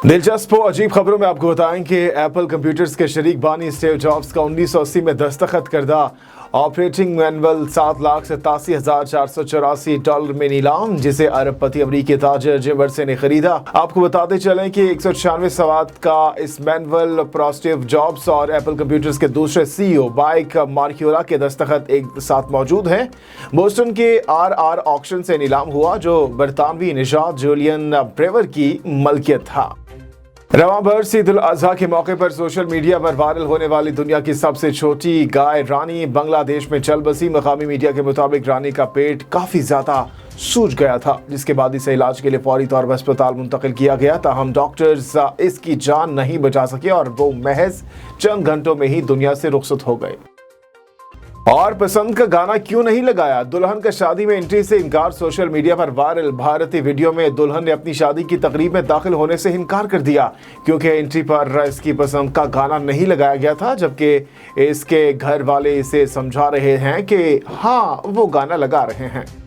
दिलचस्प और अजीब खबरों में आपको बताएं कि एप्पल कंप्यूटर्स के शरीक बानी स्टीव जॉब्स का 1980 में दस्तखत करदा ऑपरेटिंग मैनुअल $7,87,484 में नीलाम, जिसे अरबपति अमरीकी ताजिर जिम वर्से ने खरीदा। आपको बताते चलें कि 196 सवात का इस मैनुअल पर स्टीव जॉब्स और एप्पल कंप्यूटर्स के दूसरे सीईओ माइक मार्क्यूला के दस्तखत एक साथ मौजूद हैं। बोस्टन के आर ऑक्शन से नीलाम हुआ, जो बरतानवी निजात जूलियन ब्रेवर की मलकियत था। रवां बरस ईद उल अजहा के मौके पर सोशल मीडिया पर वायरल होने वाली दुनिया की सबसे छोटी गाय रानी बांग्लादेश में चल बसी। मकामी मीडिया के मुताबिक रानी का पेट काफ़ी ज़्यादा सूज गया था, जिसके बाद इसे इलाज के लिए फौरी तौर पर अस्पताल मुंतकिल किया गया। ताहम डॉक्टर्स इसकी जान नहीं बचा सके और वो महज चंद घंटों में ही दुनिया से रुखसत हो गए। और पसंद का गाना क्यों नहीं लगाया, दुल्हन का शादी में एंट्री से इनकार। सोशल मीडिया पर वायरल भारतीय वीडियो में दुल्हन ने अपनी शादी की तकरीब में दाखिल होने से इनकार कर दिया, क्योंकि एंट्री पर इसकी पसंद का गाना नहीं लगाया गया था, जबकि इसके घर वाले इसे समझा रहे हैं कि हाँ वो गाना लगा रहे हैं।